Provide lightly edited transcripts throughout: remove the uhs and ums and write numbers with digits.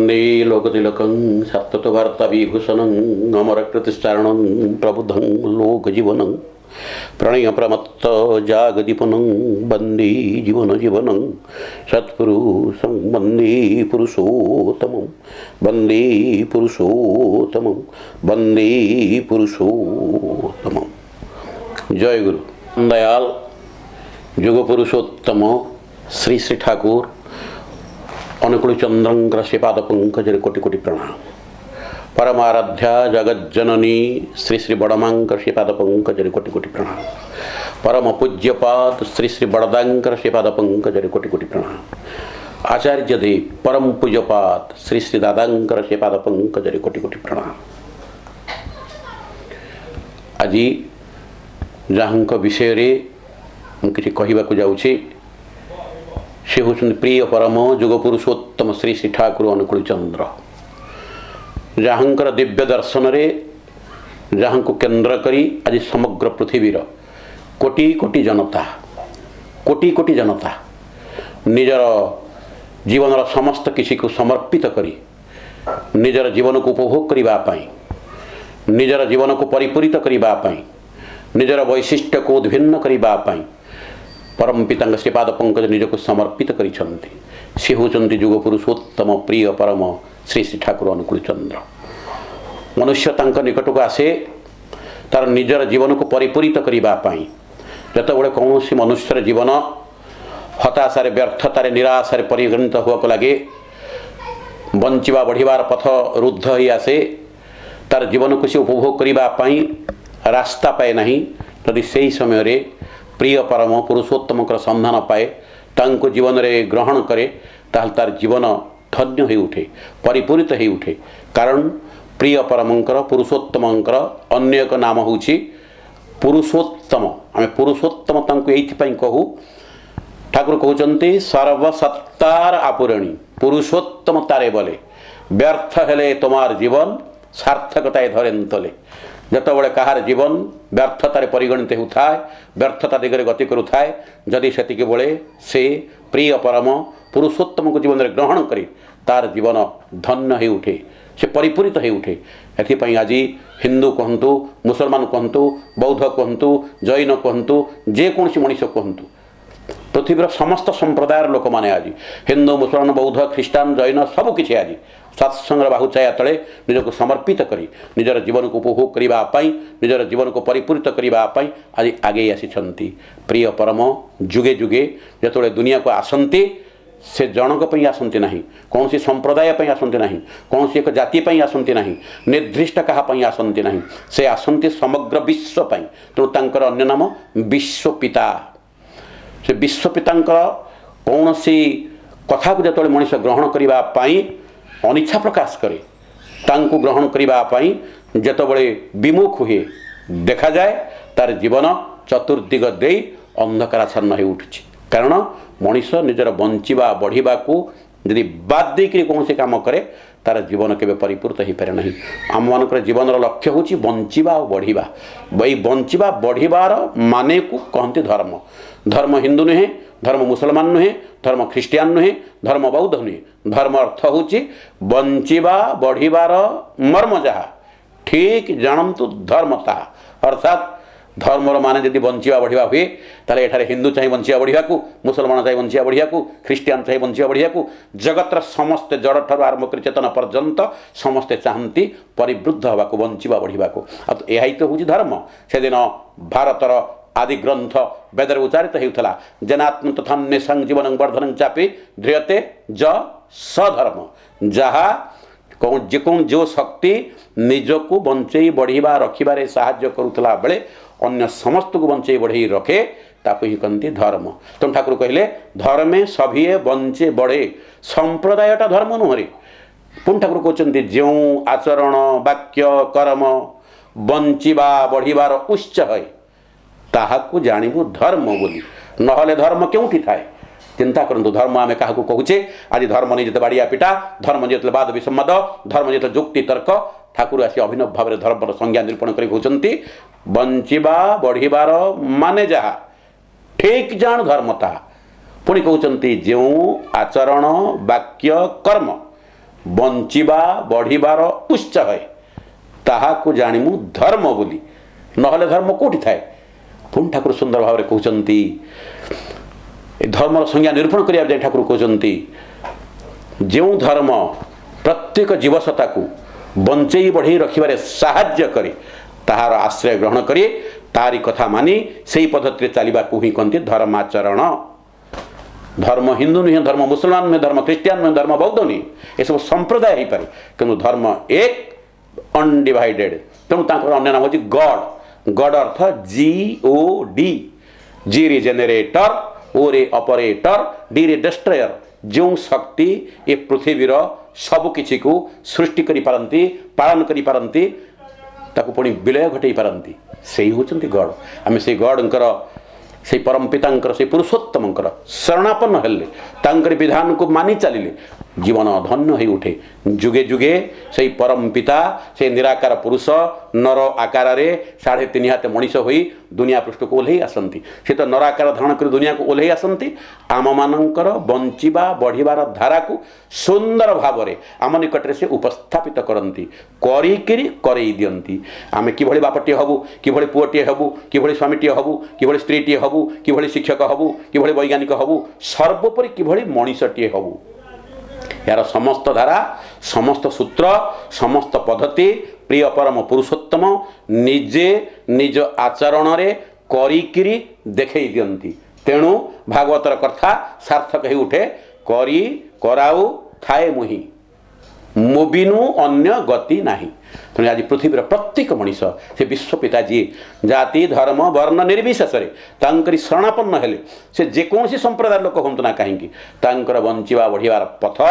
वंदे लोकतिलकं सप्तवार्ताविभूषणं अमरकृतिश्चारणं प्रबुद्धं लोकजीवनं प्रणयप्रमत्त जागदीपनं वंदे जीवनं सत्पुरुषं वंदे पुरुषोत्तमं वंदे पुरुषोत्तमं वंदे पुरुषोत्तमं। जय गुरु दयाल युग पुरुषोत्तम श्री श्री ठाकुर अनुकूल चंद्रंकर श्रीपाद पंकज कोटि कोटि प्रणाम। परमाराध्या जगज्जननी श्री श्री बड़मांकर श्रीपाद पंकज कोटि कोटि प्रणाम। परम पूज्यपाद श्री श्री बड़दांकर श्रीपाद पंकज कोटि कोटि प्रणाम। आचार्य देव परम पूज्यपाद श्री श्री दादांकर श्रीपाद पंकज कोटि कोटि प्रणाम। आज जहाँ विषय रे किसी कहवाक जाऊँगी से होती प्रिय परम जुग पुरुषोत्तम श्री श्री ठाकुर अनुकूल चंद्र, जहाँकर दिव्य दर्शन रे जहाँ को केन्द्र करी आज समग्र पृथ्वीर कोटि कोटि जनता निजर जीवन समस्त किसी को समर्पित करी निजर जीवन को उपभोग करने, निजर जीवन को परिपूरित करने, निजर वैशिष्ट्य को उद्भिन्न करने परम पिता श्रीपाद पंकज निजक समर्पित करिछन्ति। से होचन्ति जुग पुरुषोत्तम प्रिय परम श्री श्री ठाकुर अनुकूल चंद्र। मनुष्य तांक निकट को आसे तार निजर जीवन को परिपूरित करने, जतबे कौन मनुष्यर जीवन हताशार व्यर्थतार निराशार परिगणित होगा लगे, बंचिबा बढ़िबार पथ रुद्ध ही आसे, तार जीवन को से उपभोग करने रास्ता पाए नहीं, यदि से समय रे प्रिय परम पुरुषोत्तम संधान पाए तांको जीवन रे ग्रहण करे ताल तार जीवन धन्य हो उठे, परिपूरित हो उठे। कारण प्रिय परमंकर पुरुषोत्तमंकर अन्य एक नाम होछि पुरुषोत्तम। आम पुरुषोत्तम तांको एइथिपई कहू, ठाकुर कहउचंती सर्वसत्तार आपुरणी पुरुषोत्तम तारे बोले व्यर्थ हेले तुम्हार जीवन सार्थकताए धरेन तले। जतबे कहार जीवन व्यर्थतार परिगणित होता है, व्यर्थता दिगरे गति करुए, जदि से बेले से प्रिय परम पुरुषोत्तम को जीवन में ग्रहण करे तार जीवन धन्य हो उठे, से परिपूरित हो उठे। एथिपाई आज हिंदू कहतु, मुसलमान कहतु, बौद्ध कहतु, जैन कहतु, जेकोसी मनीष कहतु, पृथ्वीर समस्त संप्रदायर लोक मैंने आज हिंदू मुसलमान बौद्ध ख्रीष्टान जैन सबकि आज सत्संग बाहुचाया तले निजक समर्पित करी निजर जीवन को उपभोग करने, निजर जीवन को परिपूरित करने आज आगे आसी प्रिय परम। जुगे जुगे जिते दुनिया को आसती से जनक पई आसती नहीं, कौन सी संप्रदाय पई आसती नहीं, कौन सी एक जाति पई आसती नहीं, निर्दिष्ट क्या पई आसती नहीं, से आसती समग्र विश्व पई। तेणु तांकर अन्य नाम विश्वपिता। से विश्वपितांकर कौन सी कथा को जो मनीष ग्रहण करने अनिच्छा प्रकाश करे, तांको ग्रहण करने जितेबले विमुख हुए देखा जाए तार जीवन चतुर्दिग दे अंधकाराच्छन्न हो उठुछि। कारण मनीष निजर बंचिबा बढ़िबा को यदि बाद देकरी कौन से काम करे तार जीवन केबे परिपूर्त हो पारे नहीं। आम मानकर जीवन लक्ष्य होछि बंचिबा और बढ़िबा। वही बंचिबा बढ़िबार माने को कहते धर्म। धर्म हिंदू नुहे, धर्म मुसलमान नुहे, धर्म ख्रीष्टियान नुहे, धर्म बौद्ध नुहे। धर्म अर्थ होछि बंचिबा बढ़िबार मर्म जहा ठीक जानतु धर्मता। अर्थात धर्मर माने यदि बंचिबा बढ़िया हुए ताले एठारे हिंदू चाहिए बंचिबा बढ़िया को, मुसलमान चाहिए बंचिबा बढ़िया को, ख्रीष्टियान चाहिए बंचिबा बढ़िया को, जगतर समस्ते जड़ ठार आरंभ कर चेतन पर्यंत समस्ते चाहती परिवृद्ध हवा को, बंचिबा बढ़िया को। यही तो हूँ धर्म। से दिन भारतर आदि ग्रंथ वेदर उच्चारित होता जनात्म तथा निसंग जीवन वर्धन चापी ध्रियते ज सधर्म। जहाँ कौन जो शक्ति निजको बंचई बढ़िबा रखिबारे साहाय्य करुला बेले अन्य समस्त को बंचई बढ़ई रखे ताको ही कहते धर्म। तेणु ठाकुर कहले धर्मे सभिए बंचे बढ़े, संप्रदायटा धर्म नुहरे। पुणी ठाकुर कहते जो आचरण वाक्य कर्म बंचिबा बढ़िबार उच्च है ताहाकु जानिबु धर्म बोली, नहले धर्म क्योंठी थाए। चिंता करंतु धर्म आमे काहाकु कहूचे। आज धर्म नहीं जिते बाड़िया पिटा, धर्म जिते वाद विसम्मत, धर्म जिते जुक्ति तर्क, ठाकुर आसी अभिनव भाव धर्म संज्ञा निरूपण कर कहते बंचिबा बढ़िबार माने जहा ठीक जान धर्मता। पुणी कहते जो आचरण वाक्य कर्म बंचिबा बढ़िबार उत्साह ताहाकु जानिमु धर्म बोली नहले धर्म कोठी थाए। पुणी ठाकुर सुंदर भाव कहते धर्मर संज्ञा निरूपण करने ठाकुर कहते जो धर्म प्रत्येक जीवसत्ता को बंचई बढ़ई रखिबारे साहाय्य करे ताहार आश्रय ग्रहण करे तारी कथा मानी से पद्धति चलवा ही कहते धर्माचरण। धर्म हिंदू नुहे, धर्म मुसलमान नुहे, धर्म ख्रीस्टियान नुहे, धर्म बौद्ध नुहे, ये सब संप्रदाय हो पारे किंतु धर्म एक अनडिवाइडेड। तेणु अन्य नाम हूँ गॉड। गॉड अर्थ GOD, जी रे जेनेरेटर, ओ रे ऑपरेटर, डी रे डिस्ट्रयर। जो शक्ति ये पृथ्वीर सब किसी को सृष्टि करि पारंती, पालन करि पारंती, ताकू पुणी विलय घटई पारंती, से ही होचंती गॉड। आमे से गॉडंकर से परम पितांकर से पुरुषोत्तमंकर शरणापन्न हेले तांकर विधान को मानि चलिले जीवन धन्य हो उठे। जुगे जुगे से परम पिता से निराकार पुरुष नर आकार रे 3.5 हाथ मनीष होई दुनिया पृष्ठ को ओल्हे आसंती। से तो नराकार धारण कर दुनिया को ओल्हे आसंती। आम मानकर बंचिबा बढ़िबार धारा को सुंदर भाव रे आम निकट से उपस्थापित करती करिकिरी करई दियंती। आमे किभଳି बापटिए हबु, किभଳି पुअटिए हबु, किभଳି स्वामीटिए हबु, किभଳି स्त्रीटिए हबु, किभଳି शिक्षक हबु, किभଳି वैज्ञानिक हबु, सर्वोपरि किभଳି मनीषटिए हबु। यार समस्त धारा, समस्त सूत्र, समस्त पद्धति प्रिय परम पुरुषोत्तम निजे निज आचरण रे करिकिरी देखई दियंती। तेणु भागवतर कथा सार्थक हो उठे। करी कराऊ थाए मुहि मोबिनु अन्य गति नाही। तेणु आज पृथ्वीर प्रत्येक मनीष से विश्वपिता जी जाति धर्म वर्ण निर्विशेष तांकरी शरणापन्न हेले से जेकोसी संप्रदाय लोक हूँ ना कहीं तांकर बंचिबा बढ़िबार पथ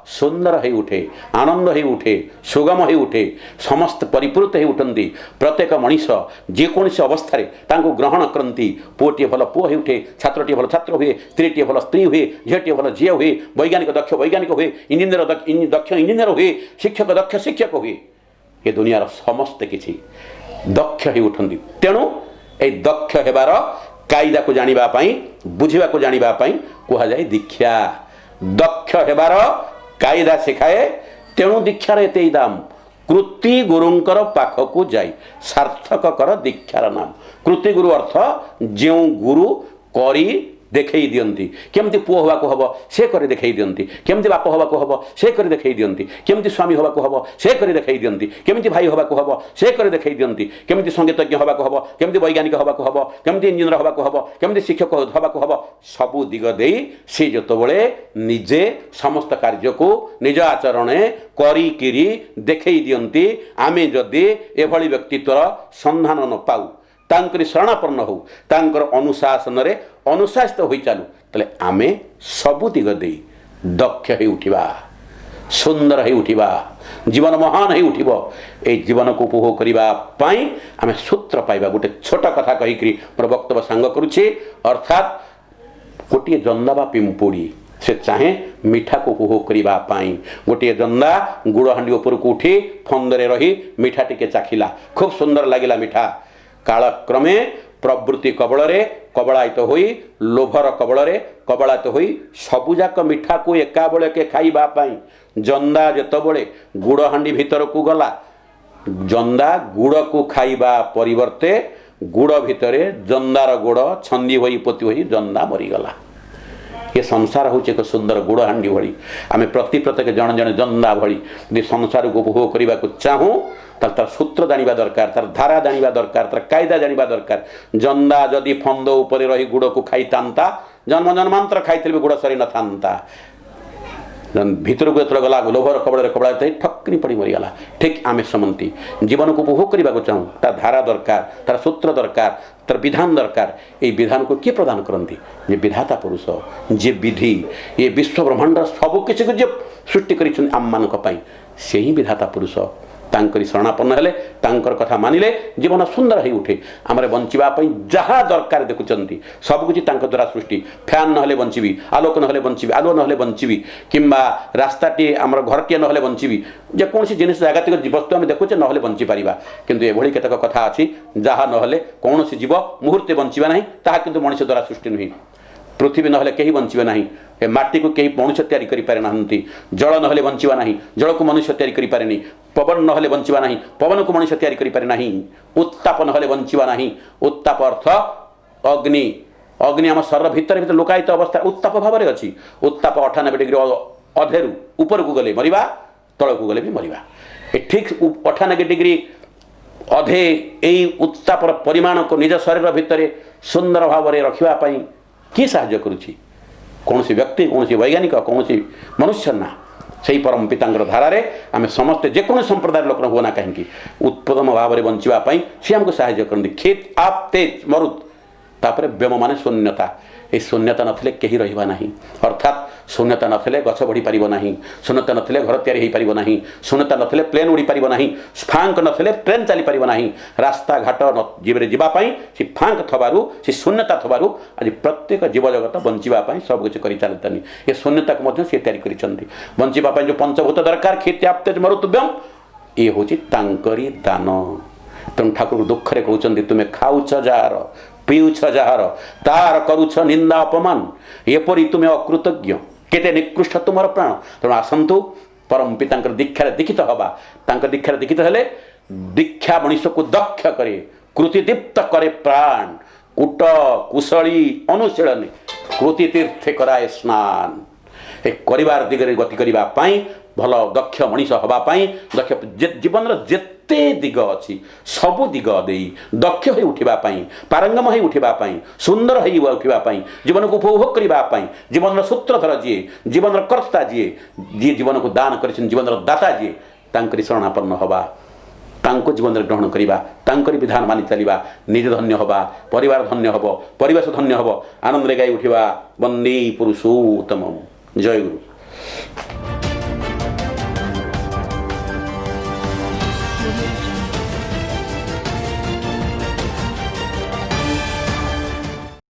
सुंदर हो उठे, आनंद हो उठे, सुगम हो उठे, समस्त परिपूर्त हो उठती। प्रत्येक मनीष जेकोसी अवस्था तांको ग्रहण करती। पुओटे भल पुओ हो उठे, छात्रटी भल छात्र हुए, स्त्रीटी भल स्त्री हुए, झीटी भल झील हुए, वैज्ञानिक दक्ष वैज्ञानिक हुए, इंजीनियर दक्ष इंजीनियर हुए, शिक्षक दक्ष शिक्षक हुए। ये दुनियार समस्त किसी दक्ष हो उठती। तेणु ए दक्ष हेबार कायदा को जानिबा पई, बुझिबा को जानिबा पई कुहा जाय दीक्षा। दक्ष हेबार कायदा शिखाए। तेणु दीक्षार एते दाम। कृति गुरुंकर पाखकु जाई सार्थक कर दीक्षार नाम। कृति गुरु अर्थ जो गुरु करी देखई दियंती। केमती पुओ हवा को हबो से करी देखई दियंती, केमती बाप हवा को हबो से करी देखई दियंती, केमती स्वामी हवा को हबो से करी देखई दियंती, केमती भाई हवा को हबो से करी देखई दियंती, केमती संगीतज्ञ हवा को हबो, केमती वैज्ञानिक हवा को हबो, केमती इंजीनियर हवा को हबो, केमती शिक्षक हवा को हबो। सबु दिग देई से जतबेले निजे समस्त कार्य को निज आचरण करिकिरी देखई दियंती। आमे जदि एभली व्यक्तित्वर संधान न पाऊ, तांकरी शरणापन्न हो, तांकर अनुशासन रे अनुशासित हो चालू, तले आमे सबु दिग देई दक्ष हो उठिबा, सुंदर हो उठिबा, जीवन महान हो उठिबो। ए जीवन को उपभोग करिबा पई आमे सूत्र पाइबा। गोटे छोट कथा कहिकरी मोर वक्तव्य सांग करूछि। अर्थात गोटे जंदा बा पिंपुड़ी से चाहे मीठा को उपभोग करिबा पई गोटे जंदा गुड़ हांडी ऊपर को उठी फंदरे रही मीठा टिके चाखिला, खूब सुंदर लागिला मीठा। कालक्रमे प्रवृत्ति कबଳରେ कबलायित होई, लोभर कबଳରେ कबलायित होई सबुजाक मीठा को एका बेले के खाइबा पई जंदा जेतबेले गुड़ हांडी भीतर को गला, जंदा गुड़ को खाइबा परिवर्ते गुड़ भितरे जंदार गुड़ छंदी होई पोती होई जंदा मरीगला। ये संसार हूँ एक सुंदर गुड़ हांडी भली। आम प्रति प्रत्येक जन जन जंदा भली यदि संसार को उपभोग करने को चाहूँ तार सूत्र जानिबा दरकार, तार धारा जानिबा दरकार, तार कायदा जानिबा दरकार। जंदा जदि फंद उपरे रही गुड़ को खाई तांता जन्म जन्मांतर खाई गुड़ सरी न था। भीतर को जो गला लोभर कबल कबड़ा ठक्री पड़ी मरीगला। ठीक आम समती जीवन को उपभोग करने को चाहूँ तार धारा दरकार, तार सूत्र दरकार, तार विधान दरकार। ये विधान को किए प्रदान करती? जे विधाता पुरुष, जे विधि ये विश्व ब्रह्मांड सब किसी को जे सृष्टि कर आम मान से ही विधाता पुरुष। तांकरी शरणापन्न हेले, तांकर कथा मानिले जीवन सुंदर हो उठे। आमरे बंचिबा पई जहा दरकार देखुचंती सब कुछ तांक द्वारा सृष्टि। फैन नहले बंचिबी, आलोक नहले बंचिबी, आलो नहले बंचिबी, किंबा रास्ताटी आमर घरटी नहले बंचिबी, जेकोसी जिनिस जागतिक वस्तु आम देखुचे नहले बंची पारिबा। किंतु एभली केतक कथा अछि जहा नहले कौनसी जीव मुहूर्ते बंचिबा नाही, ताहा किंतु मनुष्य द्वारा सृष्टि नुहे। पृथ्वी नहले कहीं बंचे ना ए माटी को कहीं मनुष्य तैयारी करि पारे नाहंती जल नहले बंचवा ना जल को मनुष्य तैयारी करि पारे नहीं पवन नहले बंचवा ना पवन को मनुष्य तैयारी करि पारे नहीं उत्ताप नहले बंचवा ना उत्ताप अर्थ अग्नि अग्नि आम शरीर भितर भितर लोकायित अवस्था उत्ताप भाव में अच्छी उत्ताप 98 डिग्री अधेरु ऊपर को गले मरिबा तल को गले भी मरिबा ठीक 98 डिग्री अधे यही उत्तापर परिमाण को निज शरीर भितर सुंदर भाव में रखापी किए साहाय्य करुच्ची कौन सी व्यक्ति कौन सी वैज्ञानिक कौन सी मनुष्य ना से परम पिता धारा आम समस्ते जेको संप्रदाय लोक हुआ ना कहीं उत्तम भाव में बचापी सी आमको साहाय्य करती खेत आप तेज मरुत तापर व्योम माने शून्यता ये शून्यता नथिले कहीं रहिबा नहीं अर्थात शून्यता नथिले गछ बढ़ी पारिबो नहीं शून्यता नथिले घर तैयारी हो पारिबो नहीं शून्यता नथिले प्लेन उड़ी पारिबो नहीं फांक नथिले ट्रेन चली पारिबो नहीं रास्ता घाट जीवरे जीवा पई सी फांक थबारु सी शून्यता थबारु आज प्रत्येक जीव जगत बंचिबा पई सब किछ करि चलतनी ये शून्यता को मध्य से तैयारी करिसंती बंचिबा पई जो पंचभूत दरकार खेत्याप्तेज मरुतव्यम ये होची तांकरी दान तेणु ठाकुर दुख रे कहउचंती तुमे खाउछ जार पीउछ जार तार करुछ निंदा अपमान एपरी तुमे अकृतज्ञ केते निकृष्ट तुमर प्राण तेणु आसंतु परम पिता दीक्षा दीक्षित हवा दीक्षा दीक्षित हेले दीक्षा मनुष्य को दक्ष करे कृतिदीप्त करे प्राण कूट कुशली अनुशीलन कृति तीर्थे कराए स्नान परिवार दिगरे गति करिबा पाई भल दक्ष मनीष हवापाई दक्ष जीवन जेते दिग अच्छी सबु दिग दे दक्ष हो उठापी पारंगम हो उठापी सुंदर हो उठापी जीवन को उपभोग करने जीवन सूत्रधर जी जीवन कर्ता जी जी जीवन को दान कर जीवन दाता जी तांकरी शरणापन्न हवा तांको जीवन ग्रहण करवा तांकरी विधान मानि चलवा निज धन्य हवा परिवार धन्य हम परिवेश धन्य हम आनंद गाई उठा वंदे पुरुषोत्तम जय गुरु।